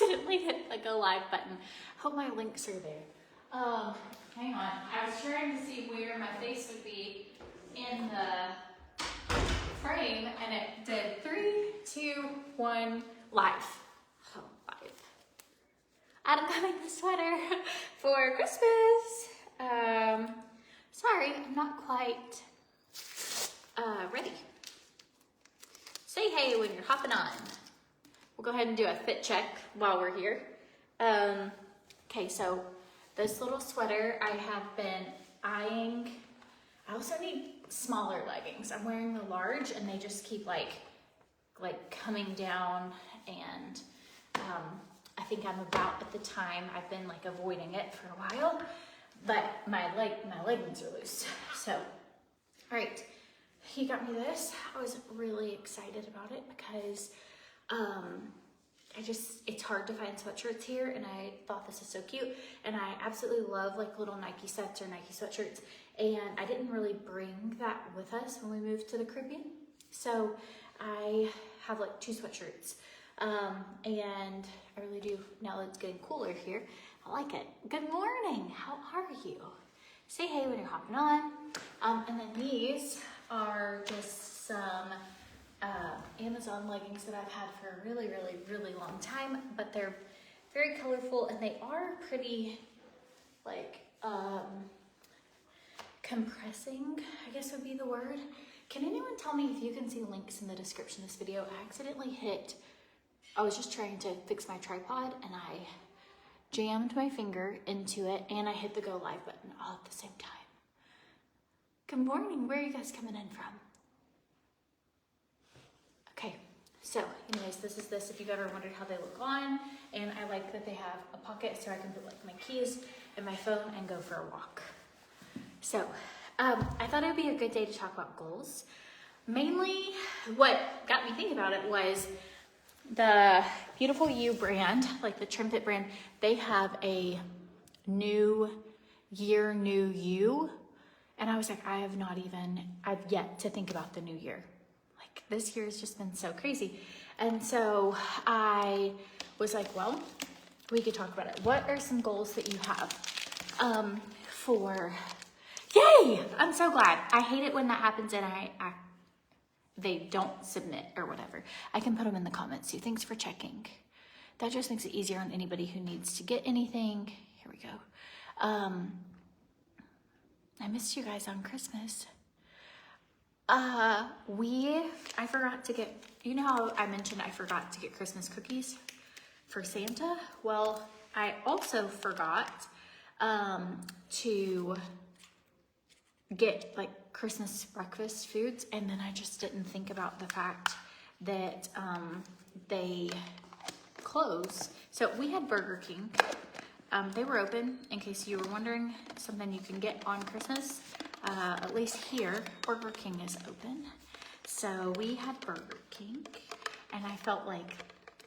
accidentally hit the go live button. Hope my links are there. Hang on. I was trying to see where my face would be in the frame, and it did 3, 2, 1, live. Oh, live. I'm having the sweater for Christmas. Sorry, I'm not quite ready. Say hey when you're hopping on. We'll go ahead and do a fit check while we're here. Okay, so this little sweater I have been eyeing. I also need smaller leggings. I'm wearing the large and they just keep like coming down, and I think I'm about at the time I've been like avoiding it for a while, but my leggings are loose. So, all right, he got me this. I was really excited about it because it's hard to find sweatshirts here, and I thought this is so cute, and I absolutely love like little Nike sets or Nike sweatshirts, and I didn't really bring that with us when we moved to the Caribbean, so I have like 2 sweatshirts, and I really do, now that it's getting cooler here, I like it. Good morning, how are you? Say hey when you're hopping on. And then these are just some Amazon leggings that I've had for a really, really, really long time, but they're very colorful and they are pretty like compressing, I guess would be the word. Can anyone tell me if you can see links in the description of this video? I was just trying to fix my tripod and I jammed my finger into it and I hit the go live button all at the same time. Good morning, where are you guys coming in from? Okay, so anyways, this is this if you've ever wondered how they look on, and I like that they have a pocket so I can put like my keys and my phone and go for a walk. So I thought it would be a good day to talk about goals. Mainly what got me thinking about it was the Beautiful You brand, like the TrimFit brand, they have a new year, new you. And I was like, I've yet to think about the new year. Like this year has just been so crazy. And so I was like, well, we could talk about it. What are some goals that you have yay, I'm so glad. I hate it when that happens and they don't submit or whatever. I can put them in the comments too. Thanks for checking. That just makes it easier on anybody who needs to get anything. Here we go. I missed you guys on Christmas. I forgot to get, you know how I mentioned I forgot to get Christmas cookies for Santa? Well, I also forgot to get like Christmas breakfast foods, and then I just didn't think about the fact that they close. So we had Burger King. They were open, in case you were wondering, something you can get on Christmas. At least here, Burger King is open. So we had Burger King, and I felt like,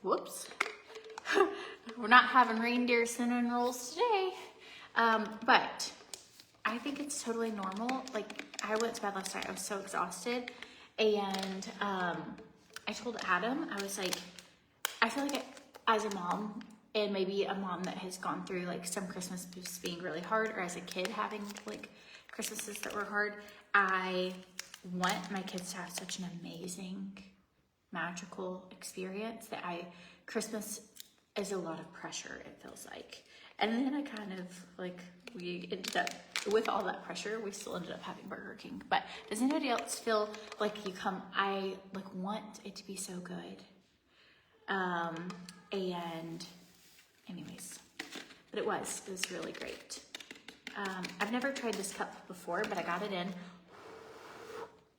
whoops, we're not having reindeer cinnamon rolls today. But I think it's totally normal. Like, I went to bed last night, I was so exhausted, and I told Adam, I was like, I feel like as a mom, and maybe a mom that has gone through like some Christmas just being really hard, or as a kid having like Christmases that were hard, I want my kids to have such an amazing, magical experience that Christmas is a lot of pressure, it feels like. And then I kind of like, we ended up, with all that pressure, we still ended up having Burger King. But does anybody else feel like I like want it to be so good? And anyways, but it was really great. I've never tried this cup before, but I got it in.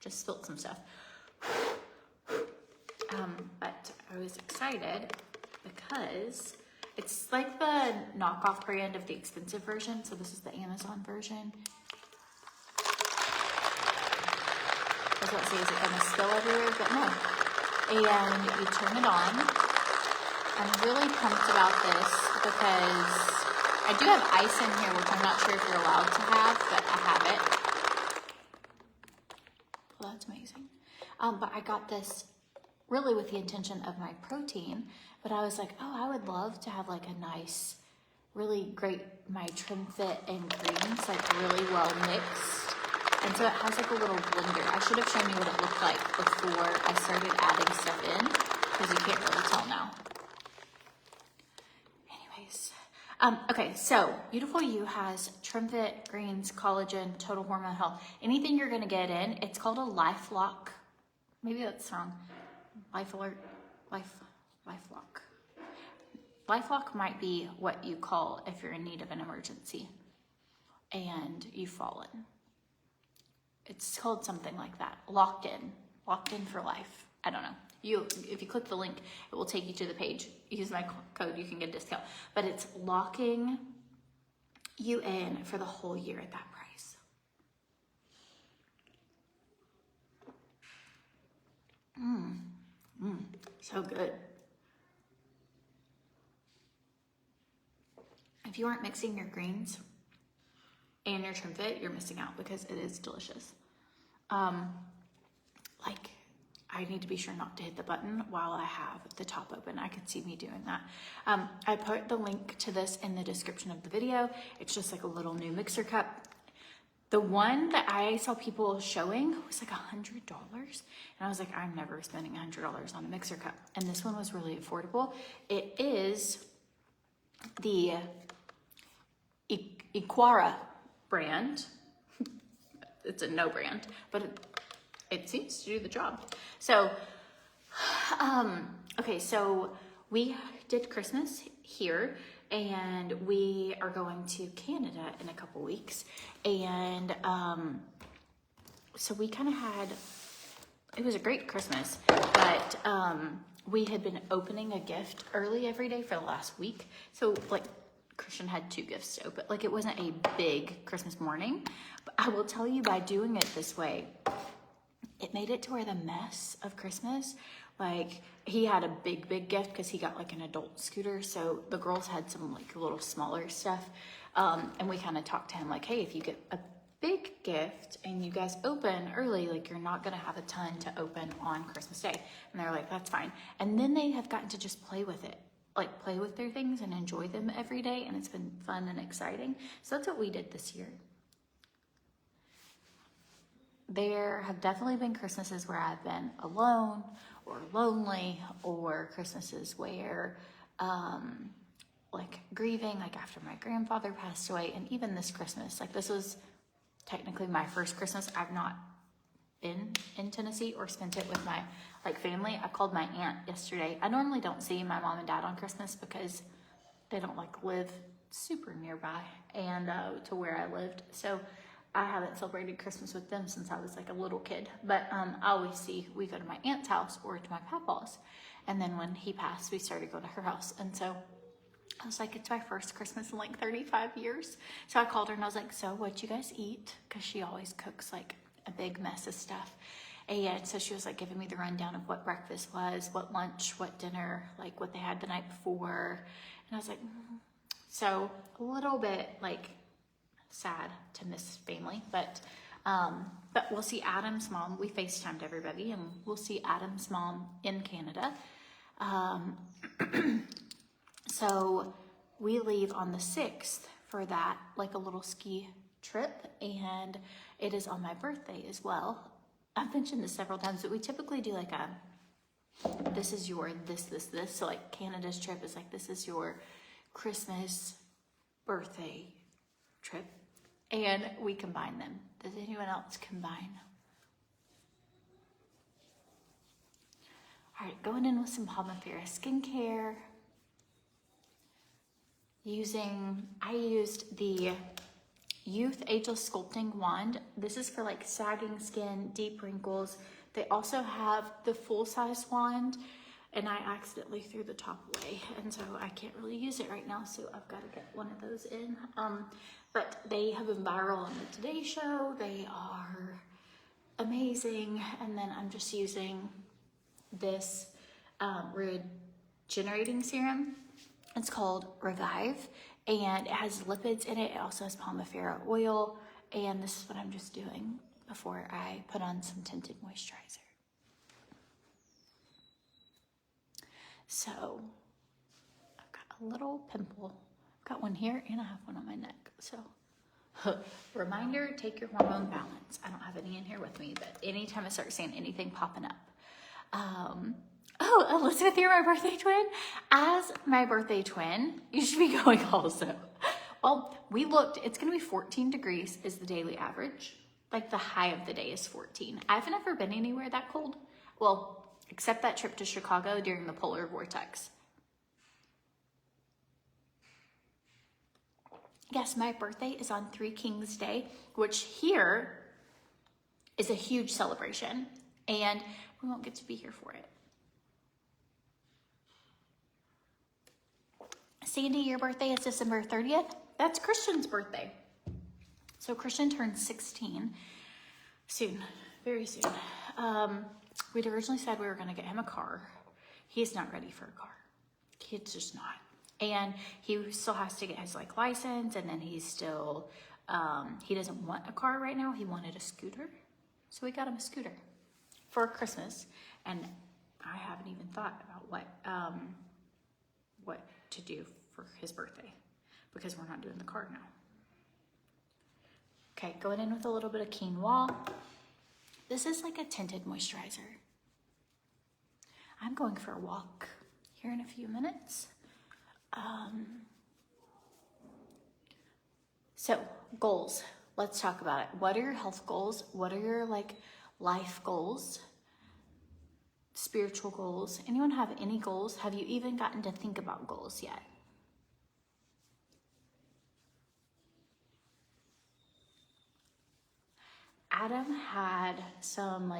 Just spilled some stuff. But I was excited because it's like the knockoff brand of the expensive version. So this is the Amazon version. I was about to say, is it gonna spill everywhere? But no. And you turn it on. I'm really pumped about this because I do have ice in here, which I'm not sure if you're allowed to have, but I have it. Well, that's amazing. But I got this really with the intention of my protein, but I was like, oh, I would love to have like a nice, really great, my TrimFit and greens, like really well mixed. And so it has like a little blender. I should have shown you what it looked like before I started adding stuff in, because you can't really tell now. Anyways, okay, so Beautiful You has TrimFit, greens, collagen, total hormone health. Anything you're gonna get in, it's called a LifeLock. Maybe that's wrong. Life Alert, LifeLock. LifeLock might be what you call if you're in need of an emergency and you've fallen. It's called something like that. Locked in for life. I don't know. If you click the link, it will take you to the page. Use my code, you can get a discount. But it's locking you in for the whole year at that price. So good. If you aren't mixing your greens and your TrimFit, you're missing out because it is delicious. Like, I need to be sure not to hit the button while I have the top open. I could see me doing that. I put the link to this in the description of the video. It's just like a little new mixer cup. The one that I saw people showing was like $100. And I was like, I'm never spending $100 on a mixer cup. And this one was really affordable. It is the Equara brand. It's a no brand, but it seems to do the job. So, okay, so we did Christmas here, and we are going to Canada in a couple weeks. And so we kind of had, it was a great Christmas, but we had been opening a gift early every day for the last week. So like Christian had 2 gifts to open. Like it wasn't a big Christmas morning, but I will tell you, by doing it this way, it made it to where the mess of Christmas, like he had a big gift because he got like an adult scooter. So the girls had some like little smaller stuff. And we kind of talked to him like, hey, if you get a big gift and you guys open early, like you're not gonna have a ton to open on Christmas Day. And they're like, that's fine. And then they have gotten to just play with it, like play with their things and enjoy them every day. And it's been fun and exciting. So that's what we did this year. There have definitely been Christmases where I've been alone or lonely, or Christmases where like grieving, like after my grandfather passed away. And even this Christmas, like this was technically my first Christmas. I've not been in Tennessee or spent it with my like family. I called my aunt yesterday. I normally don't see my mom and dad on Christmas because they don't like live super nearby and to where I lived. So I haven't celebrated Christmas with them since I was like a little kid. But I always we go to my aunt's house or to my papa's. And then when he passed, we started going to her house. And so I was like, it's my first Christmas in like 35 years. So I called her and I was like, so what'd you guys eat? Because she always cooks like a big mess of stuff. And so she was like giving me the rundown of what breakfast was, what lunch, what dinner, like what they had the night before. And I was like, So a little bit like sad to miss family, but we'll see Adam's mom. We FaceTimed everybody, and we'll see Adam's mom in Canada. So we leave on the 6th for that, like a little ski trip, and it is on my birthday as well. I've mentioned this several times, but we typically do like this is your this. So like Canada's trip is like, this is your Christmas birthday trip. And we combine them. Does anyone else combine? All right, going in with some Palmafera skincare. I used the Youth Ageless Sculpting Wand. This is for like sagging skin, deep wrinkles. They also have the full-size wand, and I accidentally threw the top away, and so I can't really use it right now, so I've got to get one of those in. But they have been viral on the Today Show. They are amazing. And then I'm just using this regenerating serum. It's called Revive, and it has lipids in it. It also has Palmafera oil, and this is what I'm just doing before I put on some tinted moisturizer. So I've got a little pimple. I've got one here and I have one on my neck. So reminder, take your hormone balance. I don't have any in here with me, but anytime I start seeing anything popping up. Oh, Elizabeth, you're my birthday twin. As my birthday twin, you should be going also. Well, we looked, it's gonna be 14 degrees is the daily average. Like the high of the day is 14. I've never been anywhere that cold. Well, except that trip to Chicago during the polar vortex. Yes, my birthday is on Three Kings Day, which here is a huge celebration, and we won't get to be here for it. Sandy, your birthday is December 30th. That's Christian's birthday. So Christian turns 16 soon, very soon. We'd originally said we were going to get him a car. He's not ready for a car. He's just not. And he still has to get his license, and then he's still, he doesn't want a car right now. He wanted a scooter. So we got him a scooter for Christmas. And I haven't even thought about what to do for his birthday because we're not doing the car now. Okay, going in with a little bit of quinoa. This is like a tinted moisturizer. I'm going for a walk here in a few minutes. So goals, let's talk about it. What are your health goals? What are your life goals? Spiritual goals? Anyone have any goals? Have you even gotten to think about goals yet? Adam had some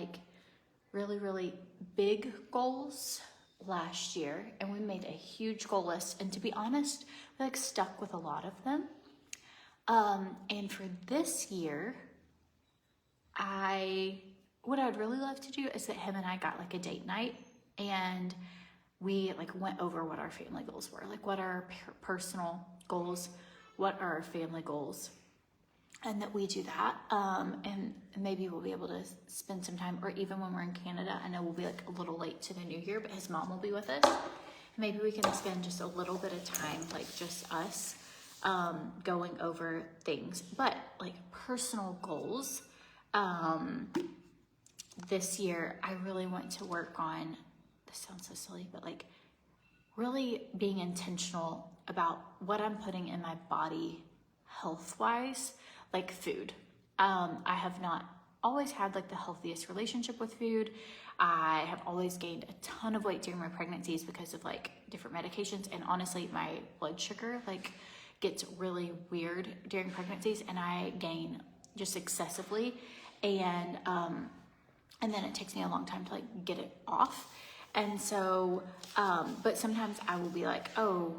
really, really big goals last year, and we made a huge goal list, and to be honest, we stuck with a lot of them. And for this year, what I'd really love to do is that him and I got a date night, and we went over what our family goals were, what are our personal goals, what are our family goals, and that we do that. And maybe we'll be able to spend some time, or even when we're in Canada, I know we'll be a little late to the new year, but his mom will be with us. Maybe we can spend just a little bit of time, just us, going over things. But personal goals, this year, I really want to work on, this sounds so silly, but really being intentional about what I'm putting in my body health-wise, food. I have not always had the healthiest relationship with food. I have always gained a ton of weight during my pregnancies because of different medications, and honestly my blood sugar gets really weird during pregnancies, and I gain just excessively, and then it takes me a long time to get it off. And so but sometimes I will be oh,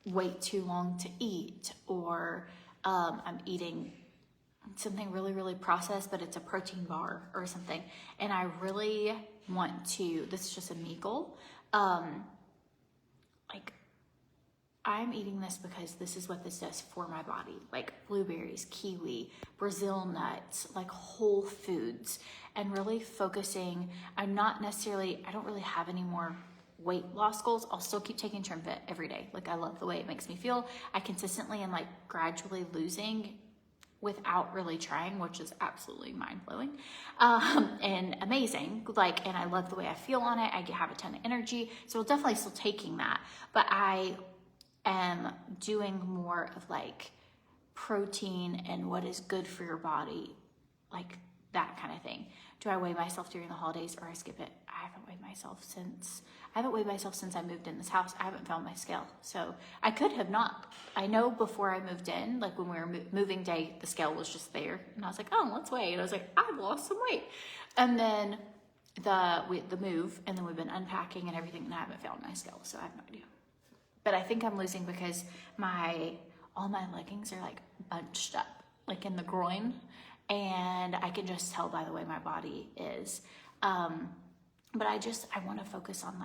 wait too long to eat, or I'm eating something really, really processed, but it's a protein bar or something. And I really want to, this is just a me goal, I'm eating this because this is what this does for my body. Blueberries, kiwi, Brazil nuts, whole foods, and really focusing. I don't really have any more weight loss goals. I'll still keep taking TrimFit every day. I love the way it makes me feel. I consistently am gradually losing without really trying, which is absolutely mind-blowing, and amazing. And I love the way I feel on it. I have a ton of energy. So I'm definitely still taking that, but I am doing more of protein and what is good for your body, that kind of thing. Do I weigh myself during the holidays, or I skip it? I haven't weighed myself since I moved in this house. I haven't found my scale. So I could have not. I know before I moved in, when we were moving day, the scale was just there. And I was oh, let's weigh. And I was I've lost some weight. And then the move, and then we've been unpacking and everything, and I haven't found my scale. So I have no idea. But I think I'm losing because all my leggings are bunched up, in the groin. And I can just tell by the way my body is. But I want to focus on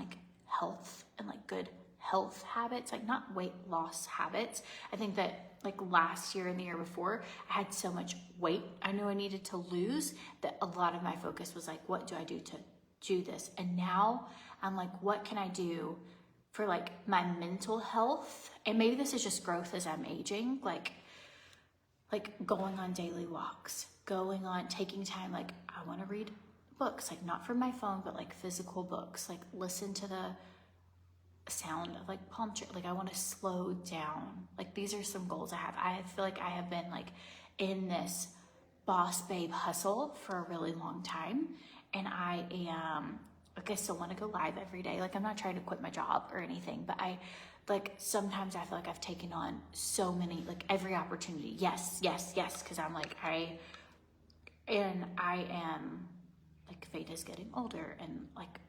health and good health habits, not weight loss habits. I think that last year and the year before, I had so much weight I knew I needed to lose that a lot of my focus was what do I do to do this. And now I'm like, what can I do for like my mental health? And maybe this is just growth as I'm aging, like going on daily walks, taking time, like I want to read books, like not from my phone, but like physical books, like listen to the sound of like palm tree. Like I want to slow down. Like these are some goals I have. I feel like I have been like in this boss babe hustle for a really long time. And I am, like I still want to go live every day. Like I'm not trying to quit my job or anything, but sometimes I feel like I've taken on so many, like every opportunity. Yes. Cause I'm like, I am like, Fate is getting older and like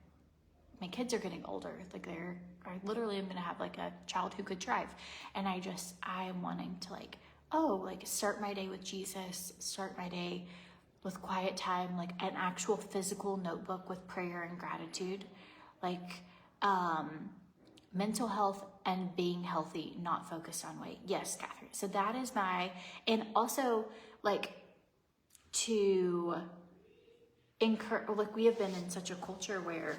my kids are getting older. Like I literally am going to have like a child who could drive. And I am wanting to like, start my day with Jesus, start my day with quiet time, like an actual physical notebook with prayer and gratitude, like, mental health and being healthy, not focused on weight. Yes, Catherine. So that is and also like to encourage, like we have been in such a culture where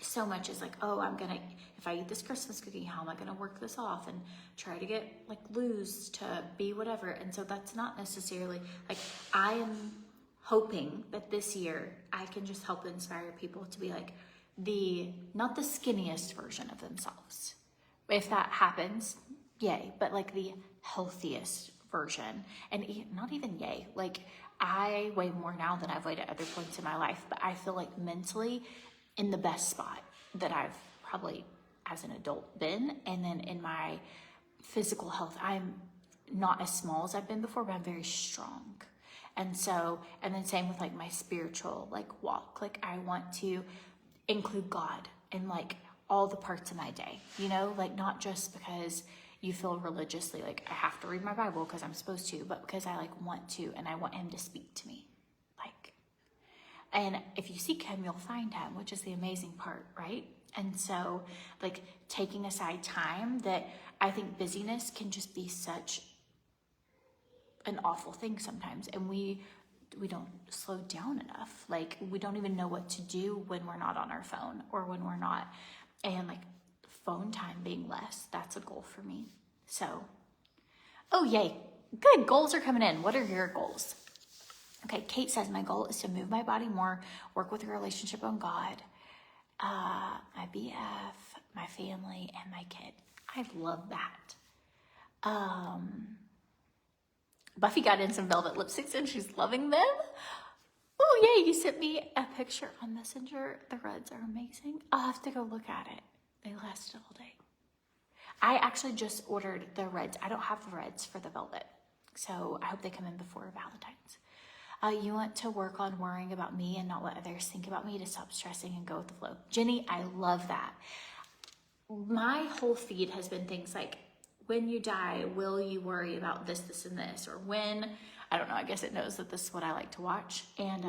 so much is like, if I eat this Christmas cookie, how am I gonna work this off and try to lose to be whatever. And so that's not necessarily, like I am hoping that this year I can just help inspire people to be like not the skinniest version of themselves. If that happens, yay, but like the healthiest version. And not even yay, like I weigh more now than I've weighed at other points in my life, but I feel like mentally in the best spot that I've probably as an adult been. And then in my physical health, I'm not as small as I've been before, but I'm very strong. And then same with like my spiritual like walk. Like I want to include God in like all the parts of my day, like not just because you feel religiously like I have to read my Bible because I'm supposed to, but because I like want to, and I want him to speak to me. And if you seek him, you'll find him, which is the amazing part, right? And so like taking aside time, that I think busyness can just be such an awful thing sometimes. And we don't slow down enough. Like we don't even know what to do when we're not on our phone or when we're not. And like phone time being less, that's a goal for me. So, oh yay, good, goals are coming in. What are your goals? Okay, Kate says, my goal is to move my body more, work with a relationship on God, my BF, my family, and my kid. I love that. Buffy got in some velvet lipsticks and she's loving them. Oh, yay, you sent me a picture on Messenger. The reds are amazing. I'll have to go look at it. They lasted all day. I actually just ordered the reds. I don't have the reds for the velvet, so I hope they come in before Valentine's. You want to work on worrying about me and not what others think about me to stop stressing and go with the flow. Jenny, I love that. My whole feed has been things like, when you die, will you worry about this, this, and this? Or when, I don't know, I guess it knows that this is what I like to watch. And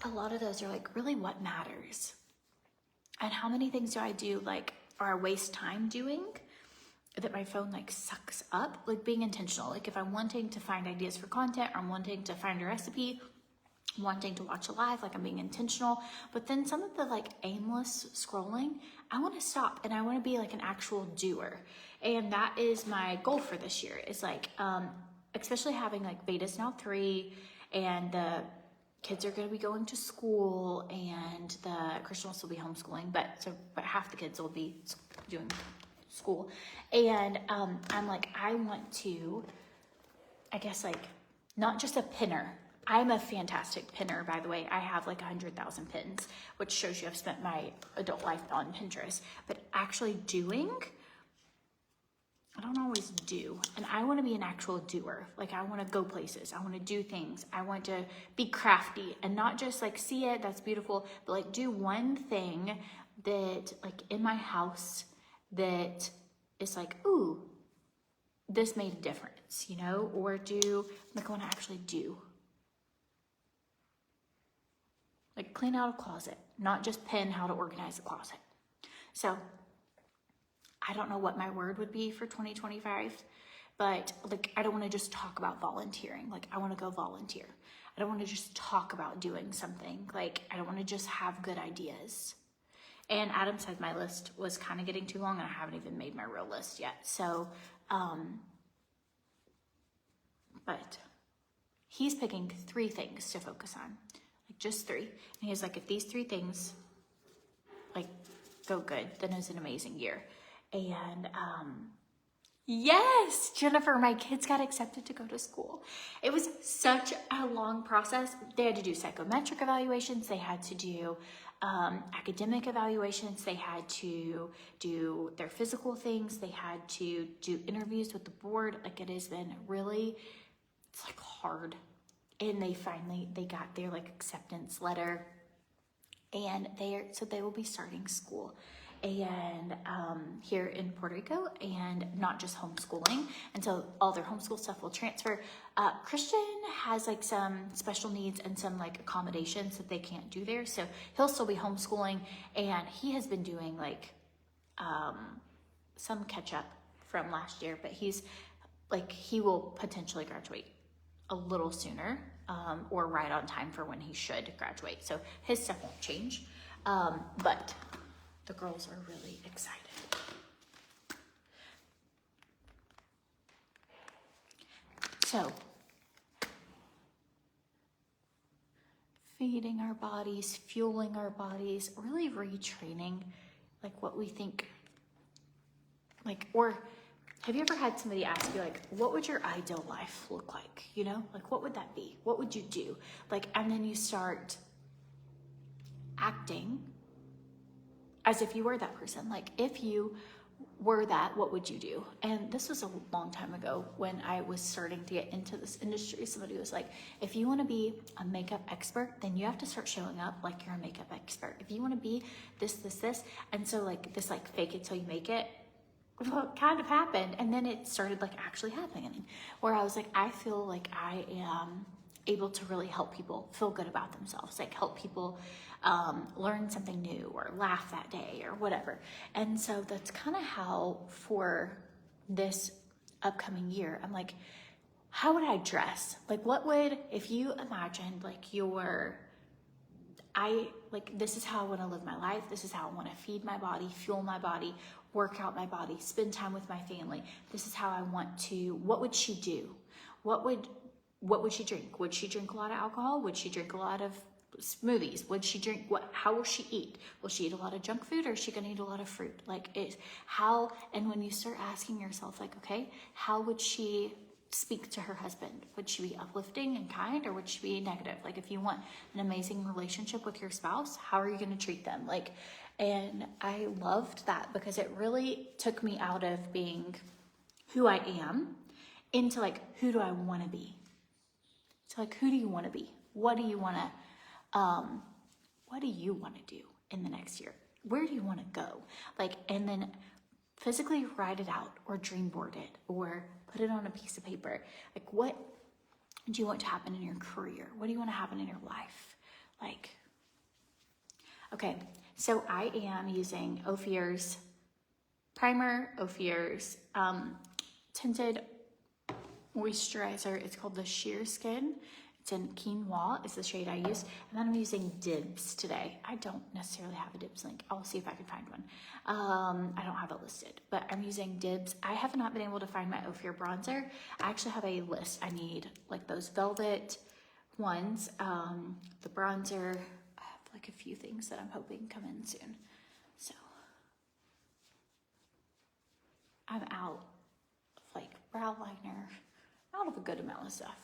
a lot of those are like, really what matters? And how many things do I do, like, or I waste time doing that my phone like sucks up? Like being intentional. Like if I'm wanting to find ideas for content, or I'm wanting to find a recipe, wanting to watch a live, like I'm being intentional. But then some of the like aimless scrolling, I want to stop and I want to be like an actual doer. And that is my goal for this year, is like, especially having like Veda's now 3 and the kids are going to be going to school and the Christian will still be homeschooling, but half the kids will be doing school. And I'm like, I want to, I guess like, not just a pinner. I'm a fantastic pinner, by the way. I have like 100,000 pins, which shows you I've spent my adult life on Pinterest. But actually doing, I don't always do. And I want to be an actual doer. Like I want to go places. I want to do things. I want to be crafty and not just like see it, that's beautiful, but like do one thing that like in my house that is like, ooh, this made a difference, or do, like I want to actually do. Like clean out a closet, not just pin how to organize a closet. So I don't know what my word would be for 2025, but like, I don't want to just talk about volunteering. Like I want to go volunteer. I don't want to just talk about doing something. Like, I don't want to just have good ideas. And Adam said my list was kind of getting too long, and I haven't even made my real list yet. So, but he's picking 3 things to focus on, like just 3. And he's like, if these 3 things like go good, then it's an amazing year. And yes, Jennifer, my kids got accepted to go to school. It was such a long process. They had to do psychometric evaluations. They had to do academic evaluations. They had to do their physical things. They had to do interviews with the board. Like, it has been really, it's like hard. And they got their like acceptance letter, and so they will be starting school and here in Puerto Rico, and not just homeschooling. And so all their homeschool stuff will transfer. Christian has like some special needs and some like accommodations that they can't do there. So he'll still be homeschooling, and he has been doing like some catch up from last year, but he will potentially graduate a little sooner, or right on time for when he should graduate. So his stuff won't change, but the girls are really excited. So, feeding our bodies, fueling our bodies, really retraining like what we think, like, or have you ever had somebody ask you, like, what would your ideal life look like? You know, like, what would that be? What would you do? Like, and then you start acting as if you were that person. Like, if you were that, what would you do? And this was a long time ago when I was starting to get into this industry. Somebody was like, if you want to be a makeup expert, then you have to start showing up like you're a makeup expert. If you want to be this. And so like this, like, fake it till you make it, well, kind of happened. And then it started like actually happening, where I was like, I feel like I am able to really help people feel good about themselves, like help people learn something new or laugh that day or whatever. And so that's kind of how for this upcoming year, I'm like, how would I dress? Like, what would, if you imagined like this is how I want to live my life. This is how I want to feed my body, fuel my body, work out my body, spend time with my family. This is how I want to, what would she do? What would she drink? Would she drink a lot of alcohol? Would she drink a lot of smoothies? Would she drink how will she eat? Will she eat a lot of junk food, or is she gonna eat a lot of fruit? Like, and when you start asking yourself, like, okay, how would she speak to her husband? Would she be uplifting and kind, or would she be negative? Like, if you want an amazing relationship with your spouse, how are you gonna treat them? Like, and I loved that because it really took me out of being who I am into like, who do I wanna be? So like, who do you wanna be? What do you wanna do in the next year? Where do you want to go? Like, and then physically write it out, or dream board it, or put it on a piece of paper. Like, what do you want to happen in your career? What do you want to happen in your life? Like, okay, so I am using Ophir's primer, Ophir's tinted moisturizer. It's called the Sheer Skin. It's in Quinoa is the shade I use. And then I'm using Dibs today. I don't necessarily have a Dibs link. I'll see if I can find one. I don't have it listed, but I'm using Dibs. I have not been able to find my Ophir bronzer. I actually have a list. I need like those velvet ones, the bronzer. I have like a few things that I'm hoping come in soon. So I'm out of like brow liner, out of a good amount of stuff.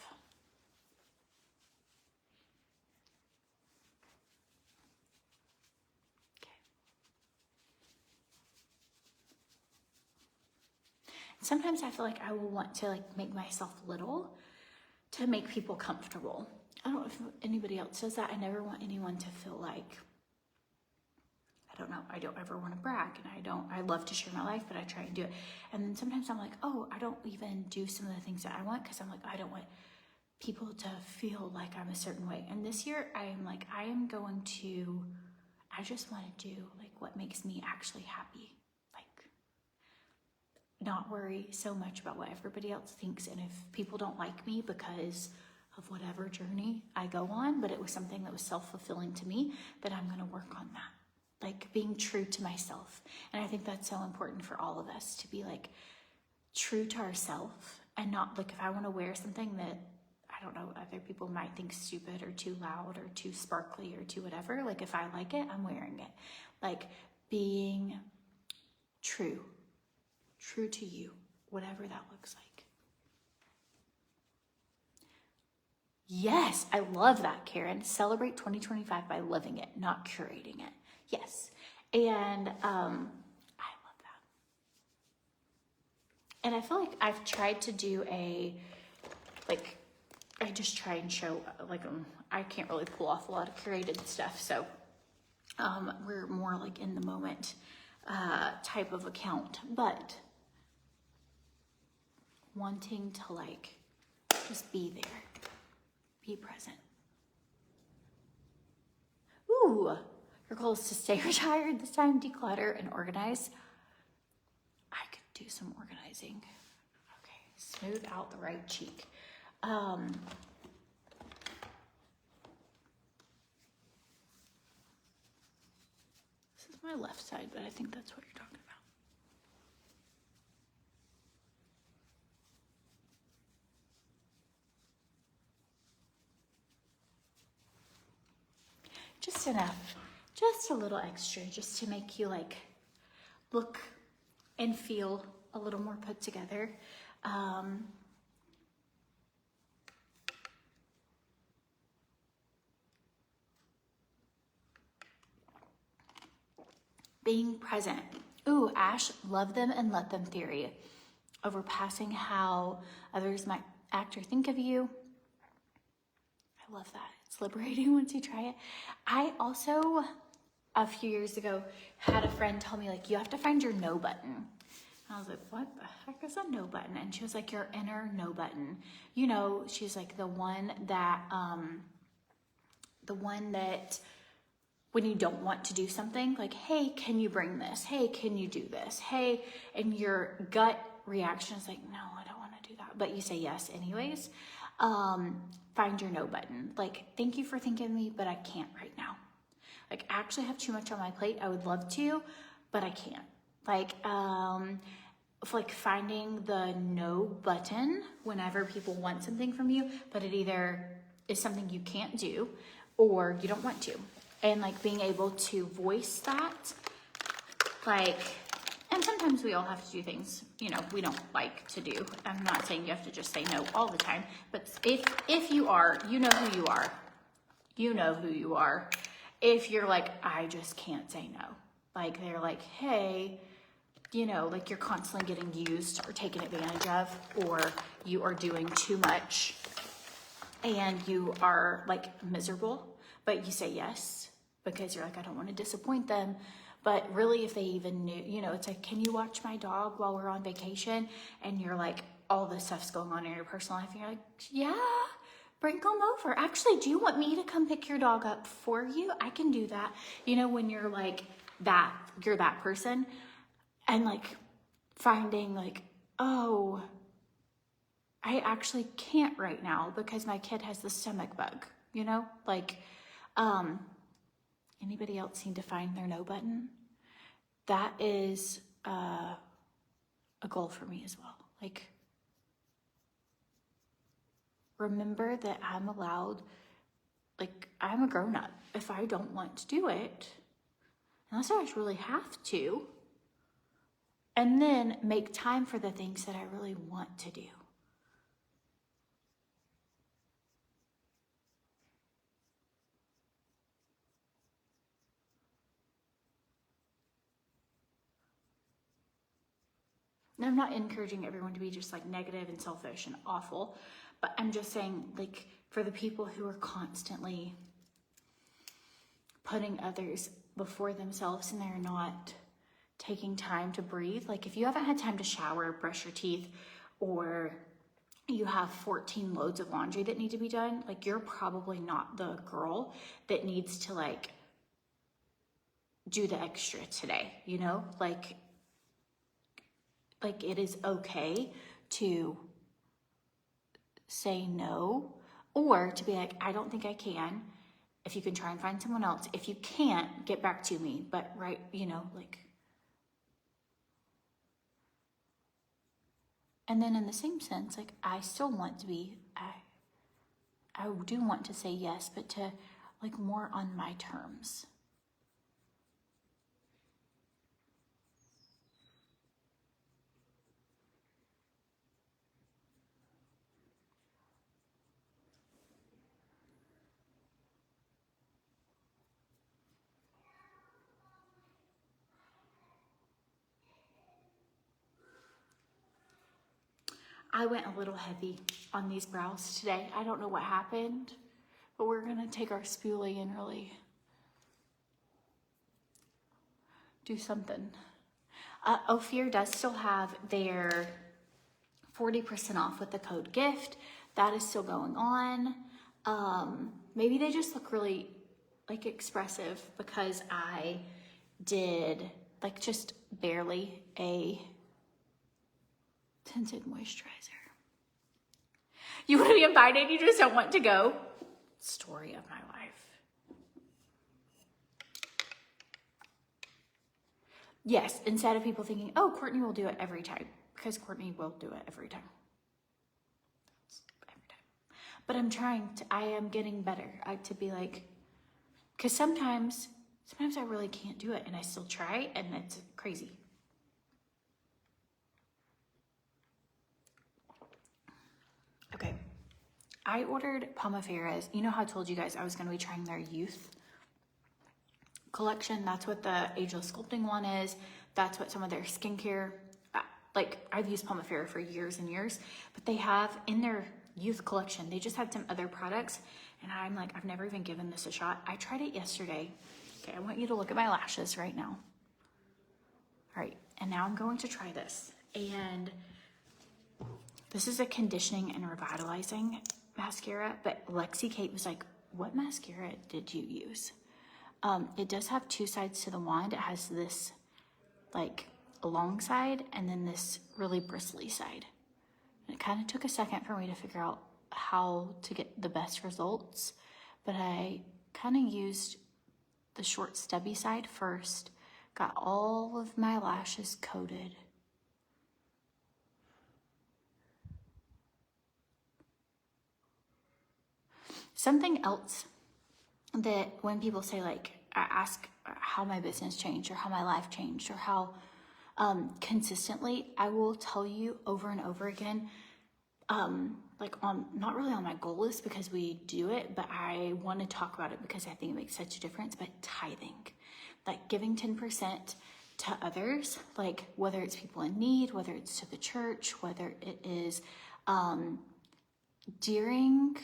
Sometimes I feel like I will want to like make myself little to make people comfortable. I don't know if anybody else does that. I never want anyone to feel like, I don't know, I don't ever want to brag, and I love to share my life, but I try and do it. And then sometimes I'm like, oh, I don't even do some of the things that I want, because I'm like, I don't want people to feel like I'm a certain way. And this year I am like, I just want to do like what makes me actually happy. Not worry so much about what everybody else thinks. And if people don't like me because of whatever journey I go on, but it was something that was self-fulfilling to me, that I'm going to work on that. Like being true to myself. And I think that's so important for all of us, to be like true to ourselves, and not like, if I want to wear something that, I don't know, other people might think stupid or too loud or too sparkly or too whatever, like if I like it, I'm wearing it. Like being true to you, whatever that looks like. Yes, I love that, Karen. Celebrate 2025 by living it, not curating it. Yes. And I love that. And I feel like I've tried to do I just try and show, I can't really pull off a lot of curated stuff. So we're more like in the moment type of account, but wanting to like just be there, be present. Ooh, your goal is to stay retired this time, declutter and organize. I could do some organizing. Okay, smooth out the right cheek. This is my left side, but I think that's what you're talking about. Just enough, just a little extra, just to make you like look and feel a little more put together. Being present. Ooh, Ash, love them and let them theory. Overpassing how others might act or think of you. I love that. It's liberating once you try it. I also, a few years ago, had a friend tell me, like, you have to find your no button. And I was like, what the heck is a no button? And she was like, your inner no button. You know, she's like the one that when you don't want to do something, like, hey, can you bring this? Hey, can you do this? Hey, and your gut reaction is like, no, I don't want to do that. But you say yes anyways. Find your no button. Like, thank you for thinking of me, but I can't right now. Like, I actually have too much on my plate. I would love to, but I can't. Like finding the no button whenever people want something from you, but it either is something you can't do or you don't want to. And like being able to voice that, like, and sometimes we all have to do things, you know, we don't like to do. I'm not saying you have to just say no all the time, but if you are, you know who you are. You know who you are. If you're like, I just can't say no. Like they're like, hey, you know, like you're constantly getting used or taken advantage of, or you are doing too much and you are like miserable, but you say yes because you're like, I don't want to disappoint them. But really, if they even knew, you know, it's like, can you watch my dog while we're on vacation? And you're like, all this stuff's going on in your personal life. And you're like, yeah, bring them over. Actually, do you want me to come pick your dog up for you? I can do that. You know, when you're like that, you're that person. And like finding like, oh, I actually can't right now because my kid has the stomach bug, you know, like, anybody else need to find their no button? That is a goal for me as well. Like, remember that I'm allowed, like, I'm a grown up. If I don't want to do it, unless I really have to, and then make time for the things that I really want to do. And I'm not encouraging everyone to be just like negative and selfish and awful, but I'm just saying, like, for the people who are constantly putting others before themselves and they're not taking time to breathe. Like if you haven't had time to shower, brush your teeth, or you have 14 loads of laundry that need to be done, like you're probably not the girl that needs to like do the extra today, you know? Like it is okay to say no Or to be like, I don't think I can. If you can try and find someone else. If you can't, get back to me. But right, you know, like. And then in the same sense, like I still want to be, I do want to say yes, but to like more on my terms. I went a little heavy on these brows today. I don't know what happened, but we're gonna take our spoolie and really do something. Ophir does still have their 40% off with the code GIFT. That is still going on. Maybe they just look really like expressive because I did like just barely a tinted moisturizer. You want to be invited, you just don't want to go. Story of my life. Yes, instead of people thinking, oh, Courtney will do it every time, because Courtney will do it every time. Every time. But I am getting better to be like, because sometimes I really can't do it and I still try and it's crazy. Okay, I ordered Pomifera's. You know how I told you guys I was going to be trying their youth collection? That's what the ageless sculpting one is. That's what some of their skincare, like I've used Pomifera for years and years, but they have in their youth collection, they just had some other products and I'm like, I've never even given this a shot. I tried it yesterday. Okay, I want you to look at my lashes right now. All right, and now I'm going to try this. And this is a conditioning and revitalizing mascara, but Lexi Kate was like, what mascara did you use? It does have two sides to the wand. It has this like long side and then this really bristly side. And it kind of took a second for me to figure out how to get the best results, but I kind of used the short stubby side first, got all of my lashes coated. Something else that when people say like, I ask how my business changed or how my life changed or how consistently, I will tell you over and over again, like on, not really on my goal list because we do it, but I want to talk about it because I think it makes such a difference, but tithing, like giving 10% to others, like whether it's people in need, whether it's to the church, whether it is during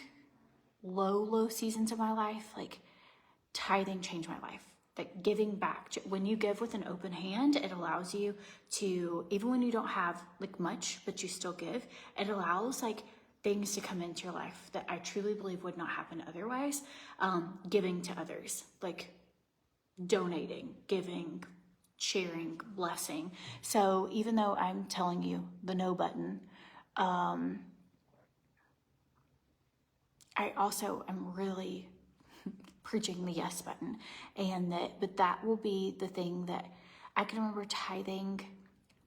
low seasons of my life, like tithing changed my life. Like giving back. When you give with an open hand, it allows you to, even when you don't have like much, but you still give, it allows like things to come into your life that I truly believe would not happen otherwise. Giving to others, like donating, giving, sharing, blessing. So even though I'm telling you the no button, I also am really preaching the yes button, and but that will be the thing that I can remember tithing.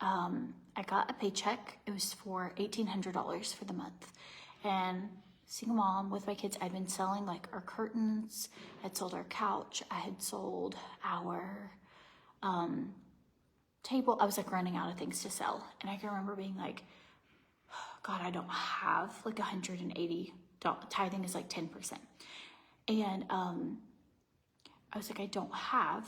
I got a paycheck. It was for $1,800 for the month, and single mom with my kids, I'd been selling like our curtains. I'd sold our couch. I had sold our table. I was like running out of things to sell, and I can remember being like, oh, God, I don't have like $180. Tithing is like 10%. And I was like, I don't have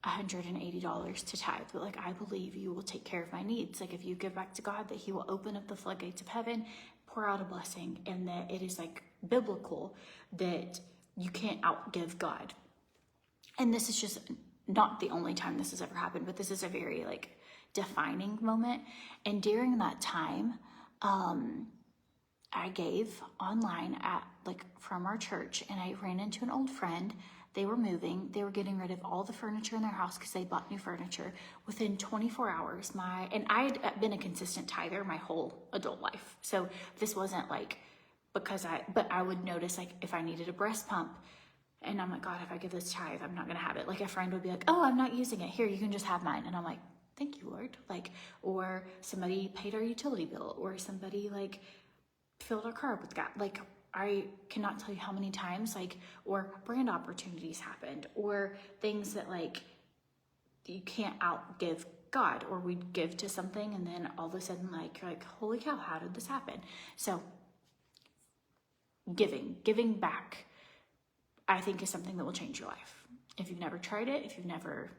$180 to tithe, but like, I believe you will take care of my needs. Like if you give back to God, that he will open up the floodgates of heaven, pour out a blessing, and that it is like biblical that you can't outgive God. And this is just not the only time this has ever happened, but this is a very like defining moment. And during that time, I gave online at like from our church, and I ran into an old friend. They were moving. They were getting rid of all the furniture in their house because they bought new furniture. Within 24 hours, and I had been a consistent tither my whole adult life. So this wasn't like but I would notice like if I needed a breast pump and I'm like, God, if I give this tithe, I'm not going to have it. Like a friend would be like, oh, I'm not using it. Here, you can just have mine. And I'm like, thank you, Lord. Like, or somebody paid our utility bill, or somebody like filled our car up with gas. Like, I cannot tell you how many times, like, or brand opportunities happened, or things that like you can't outgive God, or we'd give to something and then all of a sudden like you're like, holy cow, how did this happen? So giving back, I think, is something that will change your life. If you've never tried it, if you've never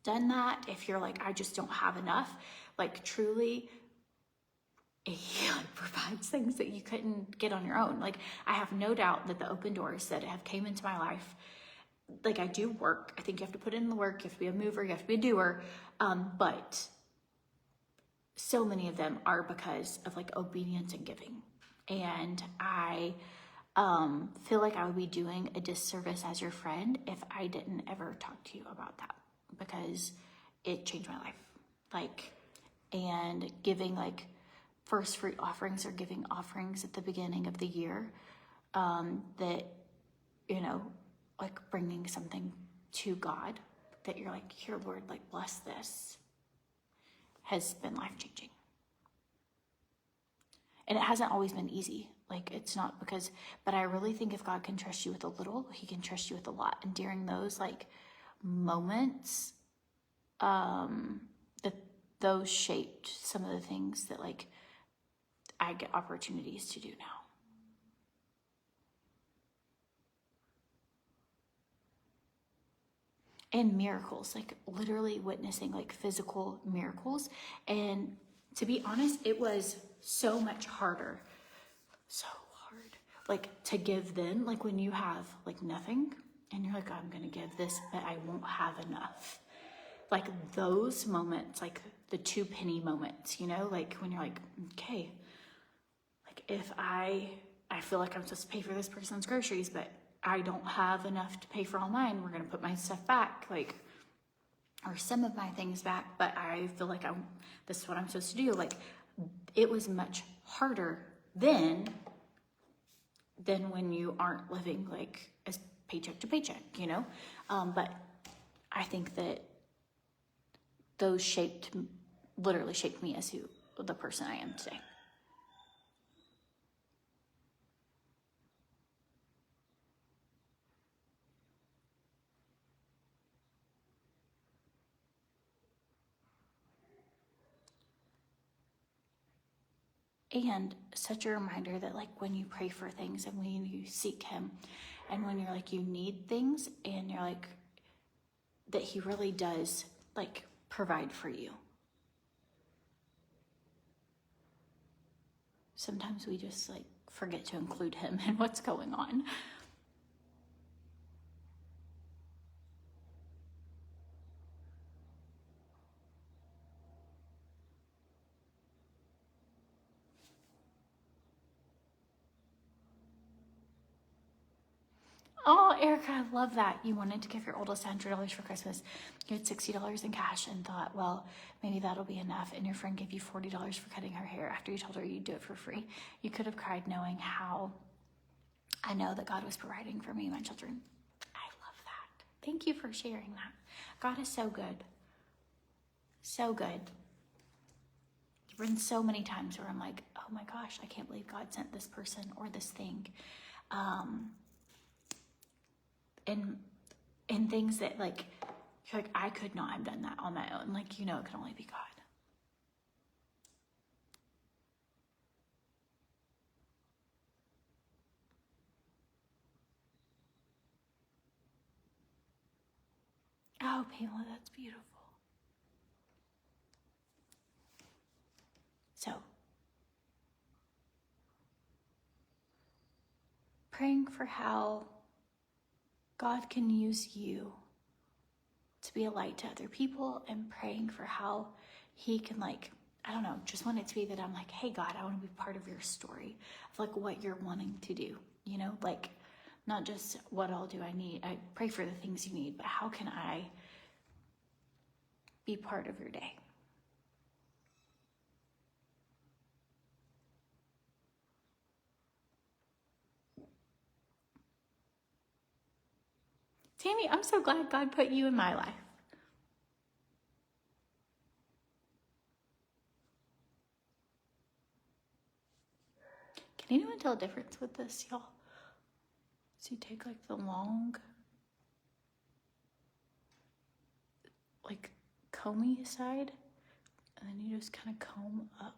done that, if you're like, I just don't have enough, like truly, he like provides things that you couldn't get on your own. Like, I have no doubt that the open doors that have came into my life, like I do work. I think you have to put in the work. You have to be a mover. You have to be a doer. But so many of them are because of like obedience and giving. And I feel like I would be doing a disservice as your friend if I didn't ever talk to you about that, because it changed my life. Like, and giving like first fruit offerings or giving offerings at the beginning of the year, that, you know, like bringing something to God that you're like, here, Lord, like bless this, has been life-changing. And it hasn't always been easy. Like, it's not because, but I really think if God can trust you with a little, he can trust you with a lot. And during those like moments, that those shaped some of the things that like I get opportunities to do now. And miracles, like literally witnessing like physical miracles. And to be honest, it was so much harder, so hard, like to give then, like when you have like nothing and you're like, I'm gonna give this, but I won't have enough. Like those moments, like the 2 penny moments, you know, like when you're like, okay, like if I feel like I'm supposed to pay for this person's groceries, but I don't have enough to pay for all mine, we're gonna put my stuff back, like, or some of my things back, but I feel like this is what I'm supposed to do. Like, it was much harder than when you aren't living like as paycheck to paycheck, you know? But I think that those literally shaped me as the person I am today. And such a reminder that like when you pray for things and when you seek him and when you're like, you need things and you're like, that he really does like provide for you. Sometimes we just like forget to include him in what's going on. Oh, Erica, I love that. You wanted to give your oldest $100 for Christmas. You had $60 in cash and thought, well, maybe that'll be enough. And your friend gave you $40 for cutting her hair after you told her you'd do it for free. You could have cried knowing how I know that God was providing for me and my children. I love that. Thank you for sharing that. God is so good. So good. There've been so many times where I'm like, oh my gosh, I can't believe God sent this person or this thing. And things that like, you're like, I could not have done that on my own. Like, you know, it could only be God. Oh, Pamela, that's beautiful. So, praying for how God can use you to be a light to other people, and praying for how he can like, I don't know, just want it to be that I'm like, hey God, I want to be part of your story of like what you're wanting to do, you know, like not just what all do I need. I pray for the things you need, but how can I be part of your day? Tammy, I'm so glad God put you in my life. Can anyone tell a difference with this, y'all? So you take like the long, like comby side, and then you just kind of comb up.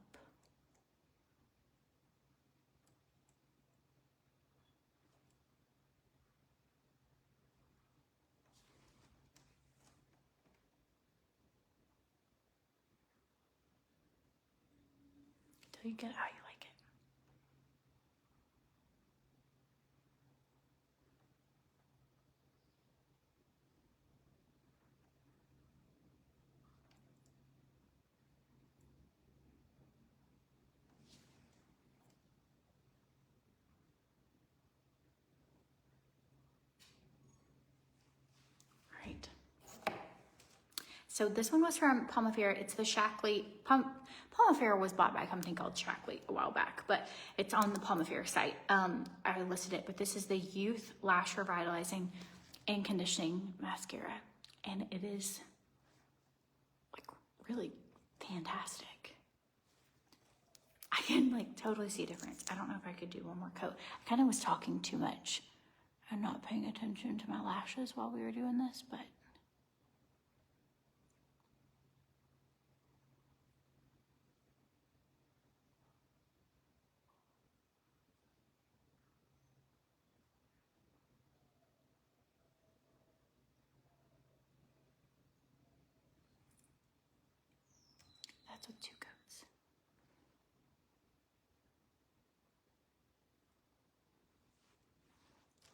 Until you get how you like it. Right. So this one was from Palmafere. It's the Shackley. Palmafere was bought by a company called Shackley a while back, but it's on the Palmafere site. I listed it, but this is the Youth Lash Revitalizing and Conditioning Mascara, and it is like really fantastic. I can like totally see a difference. I don't know if I could do one more coat. I kind of was talking too much and not paying attention to my lashes while we were doing this, but that's with 2 coats.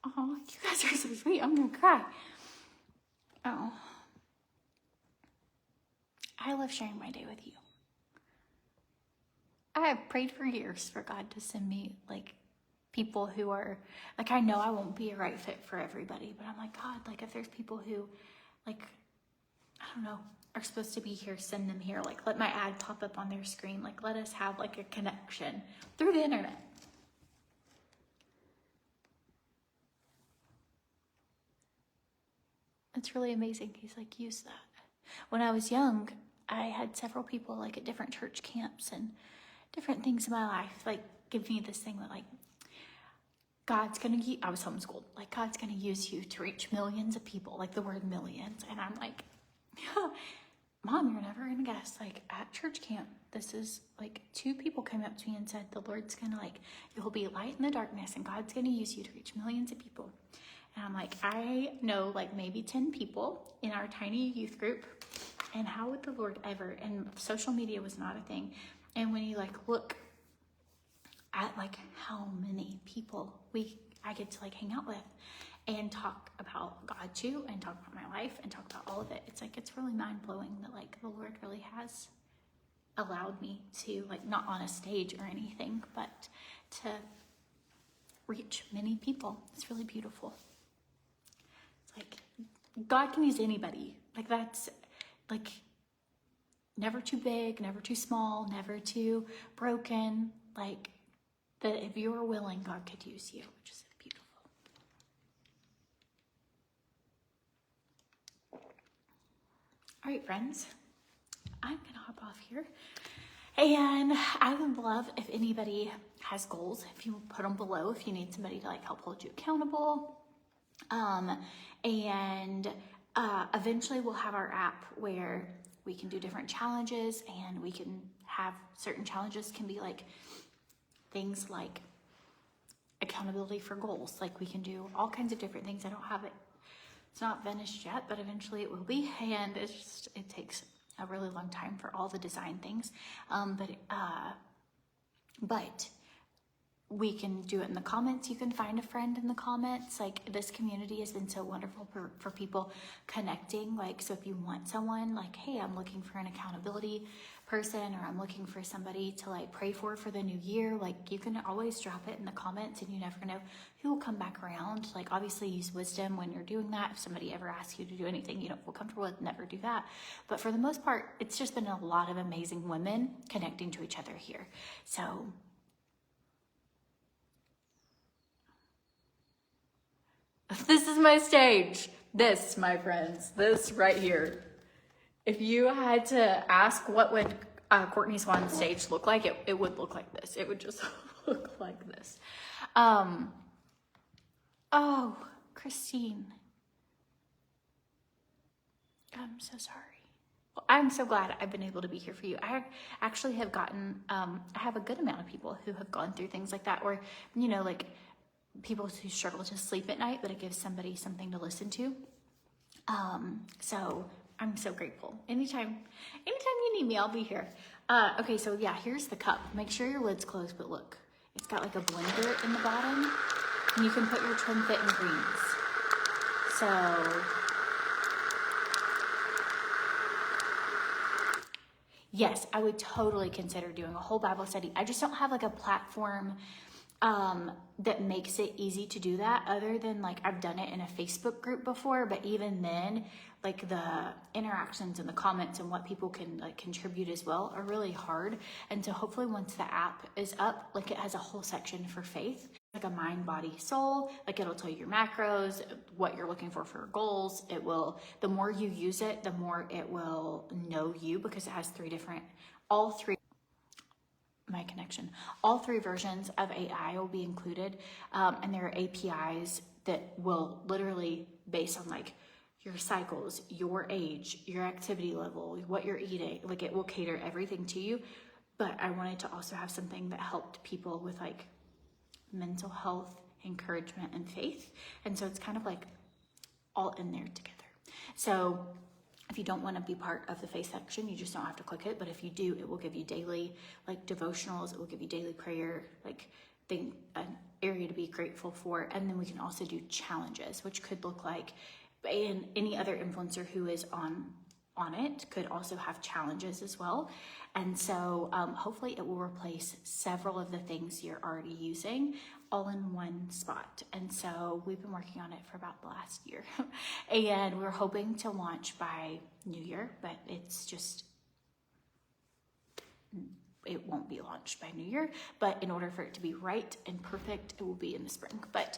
Oh, you guys are so sweet. I'm gonna cry. Oh. I love sharing my day with you. I have prayed for years for God to send me like people who are like, I know I won't be a right fit for everybody, but I'm like, God, like if there's people who like, I don't know, are supposed to be here, send them here. Like let my ad pop up on their screen. Like let us have like a connection through the internet. It's really amazing. He's like, use that. When I was young, I had several people like at different church camps and different things in my life, like give me this thing that like, God's gonna use, I was homeschooled, like God's gonna use you to reach millions of people, like the word millions. And I'm like, yeah, Mom, you're never gonna guess, like at church camp, this is like 2 people came up to me and said, the Lord's gonna like, you'll be light in the darkness and God's gonna use you to reach millions of people. And I'm like, I know like maybe 10 people in our tiny youth group, and how would the Lord ever, and social media was not a thing. And when you like look at like how many people I get to like hang out with and talk about God too, and talk about my life and talk about all of it, it's like, it's really mind blowing that like the Lord really has allowed me to like, not on a stage or anything, but to reach many people. It's really beautiful. It's like God can use anybody. Like that's like never too big, never too small, never too broken. Like that if you are willing, God could use you, which is beautiful. All right, friends, I'm gonna hop off here. And I would love if anybody has goals, if you put them below, if you need somebody to like help hold you accountable. Eventually we'll have our app where we can do different challenges, and we can have certain challenges can be like things like accountability for goals. Like we can do all kinds of different things. I don't have it. It's not finished yet, but eventually it will be. And it takes a really long time for all the design things. But we can do it in the comments. You can find a friend in the comments. Like this community has been so wonderful for people connecting. Like, so if you want someone like, hey, I'm looking for an accountability person, or I'm looking for somebody to like pray for the new year, like you can always drop it in the comments, and you never know who will come back around. Like obviously use wisdom when you're doing that. If somebody ever asks you to do anything you don't feel comfortable with, never do that. But for the most part, it's just been a lot of amazing women connecting to each other here. So this is my stage. This, my friends, this right here. If you had to ask what would Courtney Swan's stage look like, it would look like this. It would just look like this. Oh, Christine. I'm so sorry. Well, I'm so glad I've been able to be here for you. I actually have gotten, I have a good amount of people who have gone through things like that, or, you know, like people who struggle to sleep at night, but it gives somebody something to listen to. So I'm so grateful. Anytime you need me, I'll be here. Okay, so yeah, here's the cup. Make sure your lid's closed, but look, it's got like a blender in the bottom, and you can put your TrimFit and greens. So yes, I would totally consider doing a whole Bible study. I just don't have like a platform that makes it easy to do that, other than like I've done it in a Facebook group before, but even then, like the interactions and the comments and what people can like contribute as well are really hard. And so hopefully once the app is up, like it has a whole section for faith, like a mind, body, soul, like it'll tell you your macros, what you're looking for goals. It will, the more you use it, the more it will know you, because it has all three versions of AI will be included. And there are APIs that will literally, based on like your cycles, your age, your activity level, what you're eating, like it will cater everything to you. But I wanted to also have something that helped people with like mental health, encouragement, and faith. And so it's kind of like all in there together. So if you don't want to be part of the faith section, you just don't have to click it. But if you do, it will give you daily like devotionals. It will give you daily prayer, like an area to be grateful for. And then we can also do challenges, which could look like, and any other influencer who is on it could also have challenges as well. And so hopefully it will replace several of the things you're already using all in one spot. And so we've been working on it for about the last year and we're hoping to launch by New Year, but it won't be launched by New Year, but in order for it to be right and perfect, it will be in the spring. But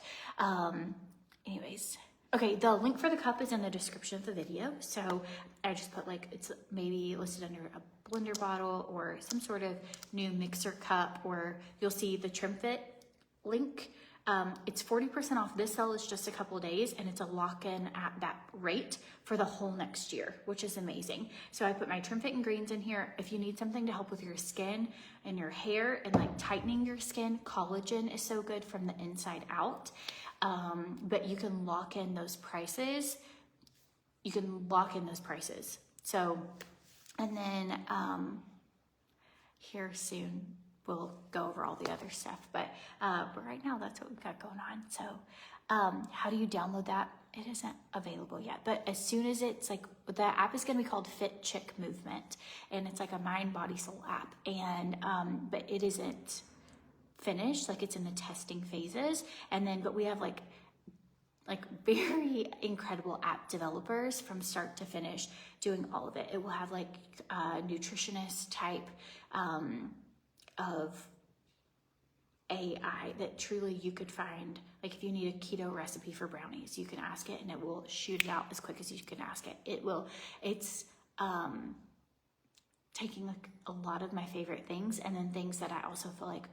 anyways, okay, the link for the cup is in the description of the video. So I just put like, it's maybe listed under a blender bottle or some sort of new mixer cup, or you'll see the TrimFit link. It's 40% off. This sale is just a couple of days and it's a lock-in at that rate for the whole next year, which is amazing. So I put my TrimFit and greens in here. If you need something to help with your skin and your hair and like tightening your skin, collagen is so good from the inside out. But you can lock in those prices. So, and then here soon we'll go over all the other stuff. But right now that's what we've got going on. So how do you download that? It isn't available yet, but as soon as it's like, the app is going to be called Fit Chick Movement, and it's like a mind, body, soul app. And but it isn't finished, like it's in the testing phases. And then, but we have like very incredible app developers from start to finish doing all of it. It will have like nutritionist type of AI that truly you could find, like if you need a keto recipe for brownies, you can ask it and it will shoot it out as quick as you can ask it. It's taking like a lot of my favorite things and then things that I also feel like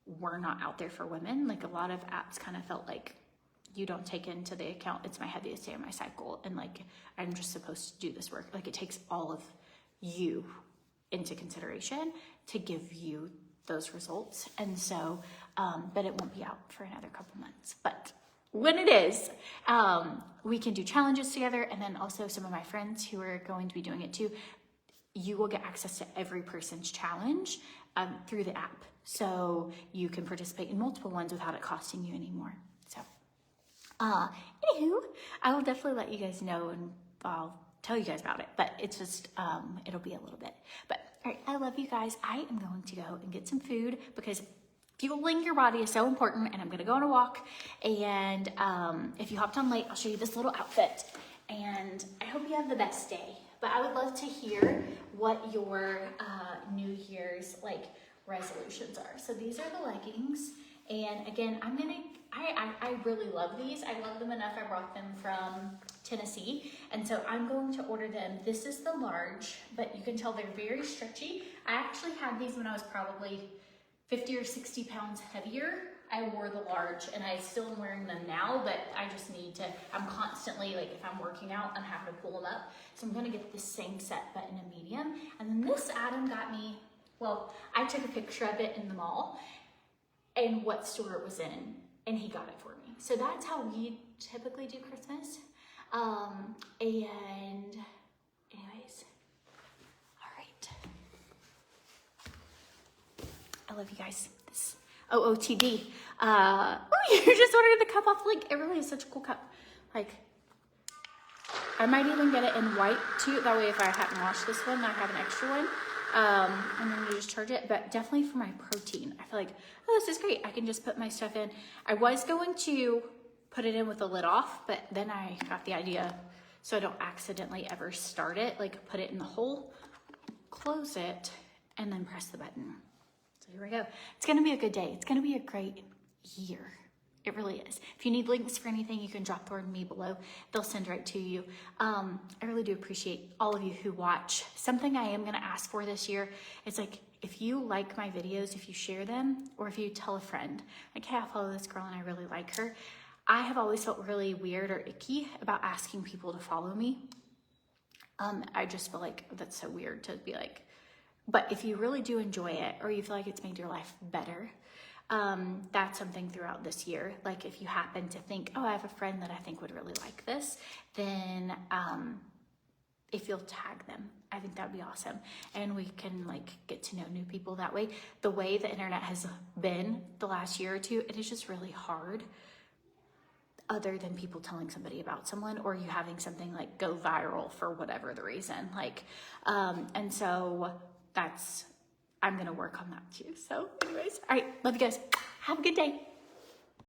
were not out there for women. Like a lot of apps kind of felt like you don't take into the account, it's my heaviest day of my cycle, and like I'm just supposed to do this work. Like it takes all of you into consideration to give you those results. And so but it won't be out for another couple months, but when it is, we can do challenges together. And then also some of my friends who are going to be doing it too, you will get access to every person's challenge through the app. So you can participate in multiple ones without it costing you anymore. So anywho, I will definitely let you guys know and I'll tell you guys about it, but it's just, it'll be a little bit. But all right, I love you guys. I am going to go and get some food because fueling your body is so important, and I'm gonna go on a walk. And if you hopped on late, I'll show you this little outfit. And I hope you have the best day. But I would love to hear what your New Year's like resolutions are. So these are the leggings. And again, I really love these. I love them enough. I brought them from Tennessee. And so I'm going to order them. This is the large, but you can tell they're very stretchy. I actually had these when I was probably 50 or 60 pounds heavier. I wore the large and I still am wearing them now, but I just need to, I'm constantly, like if I'm working out, I'm having to pull them up. So I'm gonna get the same set, but in a medium. And then this Adam got me, well, I took a picture of it in the mall and what store it was in, and he got it for me. So that's how we typically do Christmas. And anyways, all right. I love you guys. This OOTD. Oh, you just ordered the cup off link. It really is such a cool cup. Like, I might even get it in white too. That way, if I hadn't washed this one, I have an extra one. And then you just charge it. But definitely for my protein, I feel like, oh, this is great. I can just put my stuff in. I was going to put it in with the lid off, but then I got the idea so I don't accidentally ever start it. Like, put it in the hole, close it, and then press the button. So here we go. It's gonna be a good day. It's gonna be a great year. It really is. If you need links for anything, you can drop them me below. They'll send right to you. I really do appreciate all of you who watch. Something I am gonna ask for this year is like, if you like my videos, if you share them, or if you tell a friend, like, hey, I follow this girl and I really like her. I have always felt really weird or icky about asking people to follow me. I just feel like that's so weird to be like, but if you really do enjoy it or you feel like it's made your life better, that's something throughout this year. Like if you happen to think, oh, I have a friend that I think would really like this, then if you'll tag them, I think that'd be awesome. And we can like get to know new people that way. The way the internet has been the last year or two, it is just really hard other than people telling somebody about someone or you having something like go viral for whatever the reason. Like, and so I'm gonna work on that too. So anyways, all right, love you guys. Have a good day.